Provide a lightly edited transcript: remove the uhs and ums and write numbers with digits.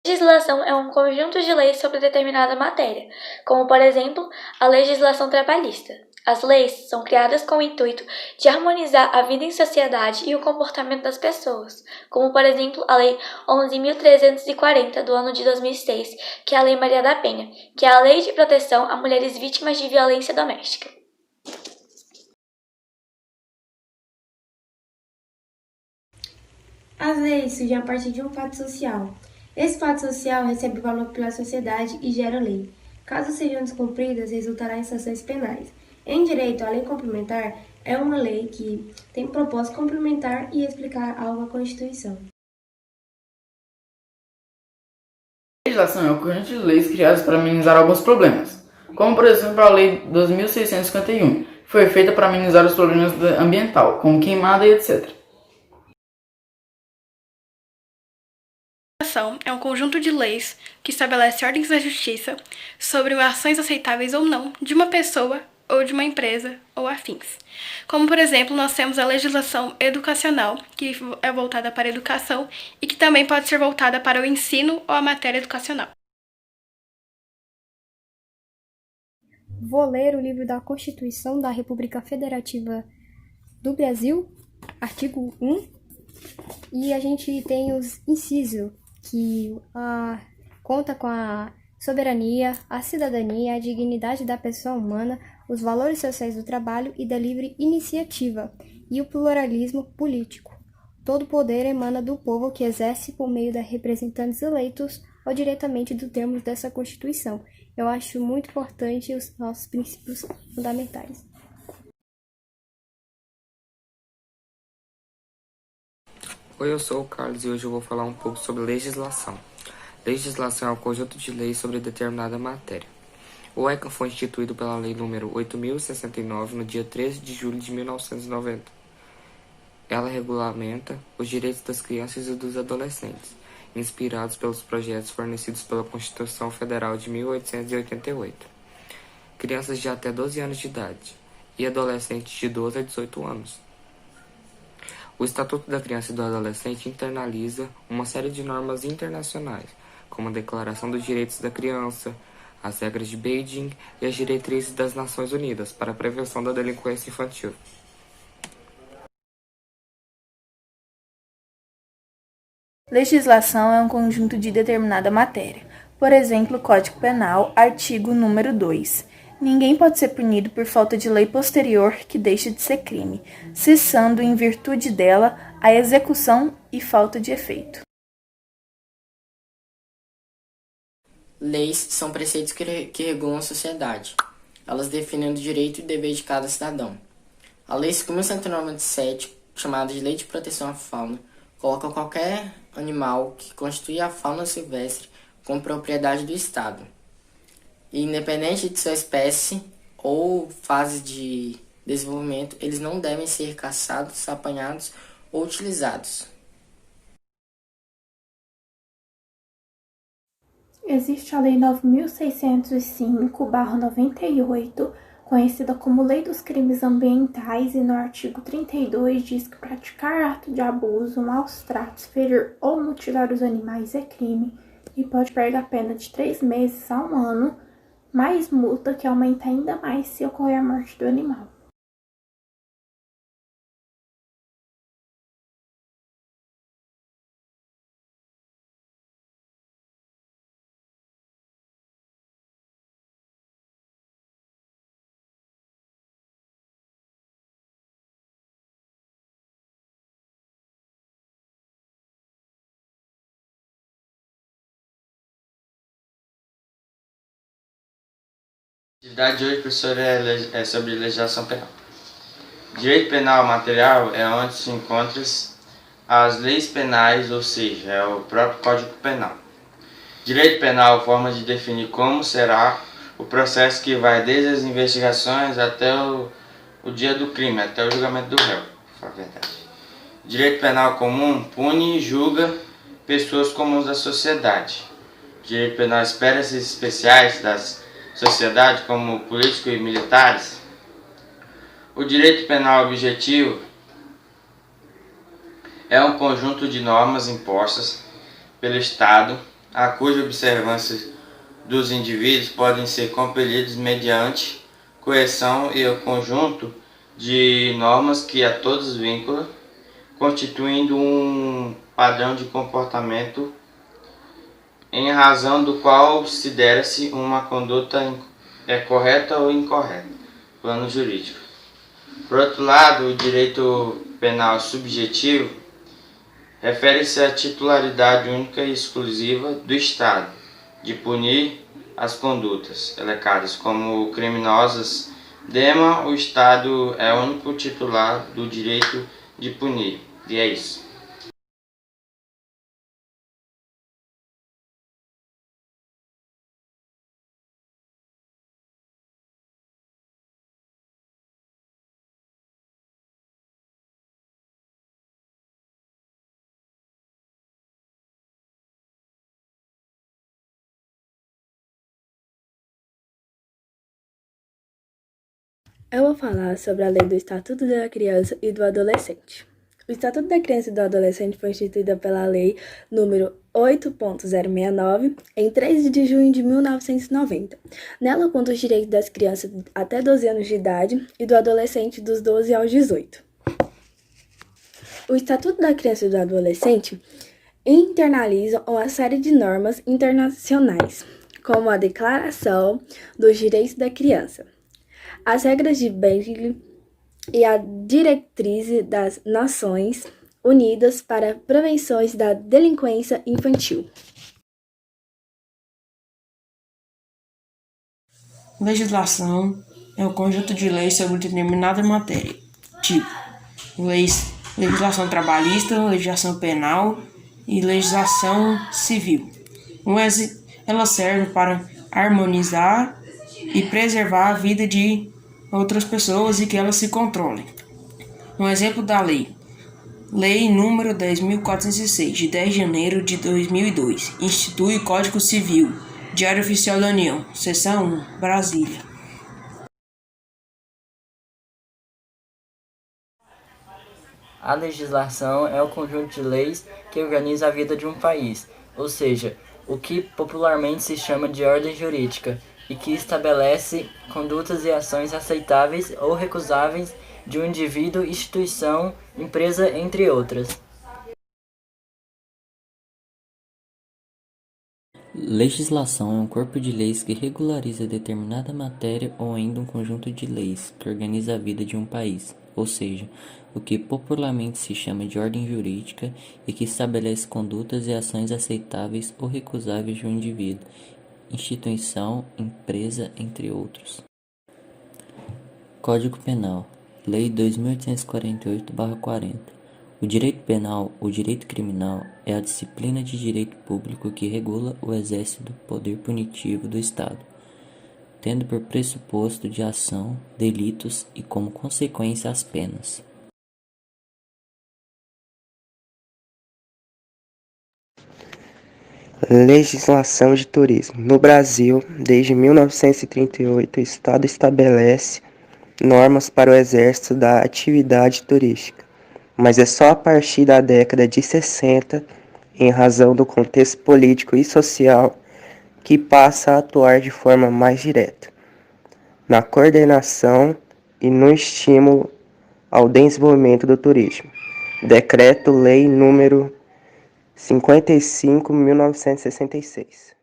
Legislação é um conjunto de leis sobre determinada matéria, como, por exemplo, a legislação trabalhista. As leis são criadas com o intuito de harmonizar a vida em sociedade e o comportamento das pessoas, como, por exemplo, a Lei 11.340, do ano de 2006, que é a Lei Maria da Penha, que é a Lei de Proteção a Mulheres Vítimas de Violência Doméstica. As leis surgem a partir de um fato social. Esse fato social recebe valor pela sociedade e gera lei. Caso sejam descumpridas, resultará em sanções penais. Em direito, a lei complementar é uma lei que tem propósito complementar e explicar algo à Constituição. A legislação é um conjunto de leis criadas para amenizar alguns problemas, como por exemplo a Lei 2.651, que foi feita para amenizar os problemas ambiental, como queimada e etc. A legislação é um conjunto de leis que estabelece ordens da justiça sobre ações aceitáveis ou não de uma pessoa ou de uma empresa ou afins. Como, por exemplo, nós temos a legislação educacional, que é voltada para a educação e que também pode ser voltada para o ensino ou a matéria educacional. Vou ler o livro da Constituição da República Federativa do Brasil, artigo 1, e a gente tem os incisos, que conta com a soberania, a cidadania, a dignidade da pessoa humana, os valores sociais do trabalho e da livre iniciativa, e o pluralismo político. Todo poder emana do povo que exerce por meio de representantes eleitos ou diretamente dos termos dessa Constituição. Eu acho muito importante os nossos princípios fundamentais. Oi, eu sou o Carlos e hoje eu vou falar um pouco sobre legislação. Legislação é um conjunto de leis sobre determinada matéria. O ECA foi instituído pela Lei nº 8.069 no dia 13 de julho de 1990. Ela regulamenta os direitos das crianças e dos adolescentes, inspirados pelos projetos fornecidos pela Constituição Federal de 1888. Crianças de até 12 anos de idade e adolescentes de 12 a 18 anos. O Estatuto da Criança e do Adolescente internaliza uma série de normas internacionais, como a Declaração dos Direitos da Criança, as regras de Beijing e as diretrizes das Nações Unidas para a prevenção da delinquência infantil. Legislação é um conjunto de determinada matéria. Por exemplo, Código Penal, artigo número 2. Ninguém pode ser punido por falta de lei posterior que deixe de ser crime, cessando em virtude dela a execução e falta de efeito. Leis são preceitos que regulam a sociedade. Elas definem o direito e dever de cada cidadão. A Lei 5.197, chamada de Lei de Proteção à Fauna, coloca qualquer animal que constitui a fauna silvestre como propriedade do Estado, e independente de sua espécie ou fase de desenvolvimento, eles não devem ser caçados, apanhados ou utilizados. Existe a Lei 9.605/98, conhecida como Lei dos Crimes Ambientais, e no artigo 32 diz que praticar ato de abuso, maus tratos, ferir ou mutilar os animais é crime e pode pegar pena de 3 meses a 1 ano, mais multa, que aumenta ainda mais se ocorrer a morte do animal. A atividade de hoje, professor, é sobre legislação penal. Direito penal material é onde se encontram as leis penais, ou seja, é o próprio Código Penal. Direito penal é a forma de definir como será o processo que vai desde as investigações até o dia do crime, até o julgamento do réu, para falar a verdade. Direito penal comum pune e julga pessoas comuns da sociedade. Direito penal espécies especiais das sociedade, como políticos e militares. O direito penal objetivo é um conjunto de normas impostas pelo Estado a cuja observância dos indivíduos podem ser compelidos mediante coerção e o conjunto de normas que a todos vincula, constituindo um padrão de comportamento em razão do qual considera-se uma conduta correta ou incorreta, plano jurídico. Por outro lado, o direito penal subjetivo refere-se à titularidade única e exclusiva do Estado de punir as condutas elencadas como criminosas. Dema, o Estado é o único titular do direito de punir. E é isso. Eu vou falar sobre a Lei do Estatuto da Criança e do Adolescente. O Estatuto da Criança e do Adolescente foi instituído pela Lei número 8.069, em 13 de junho de 1990. Nela conta os direitos das crianças até 12 anos de idade e do adolescente dos 12 aos 18. O Estatuto da Criança e do Adolescente internaliza uma série de normas internacionais, como a Declaração dos Direitos da Criança, as regras de Baseley e a diretriz das Nações Unidas para prevenções da delinquência infantil. Legislação é o conjunto de leis sobre determinada matéria, tipo legislação trabalhista, legislação penal e legislação civil. Ela serve para harmonizar e preservar a vida de outras pessoas e que elas se controlem. Um exemplo da lei. Lei número 10.406, de 10 de janeiro de 2002, institui o Código Civil, Diário Oficial da União, Seção 1, Brasília. A legislação é o conjunto de leis que organiza a vida de um país, ou seja, o que popularmente se chama de ordem jurídica, e que estabelece condutas e ações aceitáveis ou recusáveis de um indivíduo, instituição, empresa, entre outras. Legislação é um corpo de leis que regulariza determinada matéria ou ainda um conjunto de leis que organiza a vida de um país, ou seja, o que popularmente se chama de ordem jurídica e que estabelece condutas e ações aceitáveis ou recusáveis de um indivíduo, instituição, empresa, entre outros. Código Penal, Lei 2848/40. O direito penal, ou direito criminal, é a disciplina de direito público que regula o exercício do poder punitivo do Estado, tendo por pressuposto de ação, delitos e como consequência as penas. Legislação de turismo. No Brasil, desde 1938, o Estado estabelece normas para o exercício da atividade turística, mas é só a partir da década de 60, em razão do contexto político e social, que passa a atuar de forma mais direta, na coordenação e no estímulo ao desenvolvimento do turismo. Decreto-Lei número 55/1966.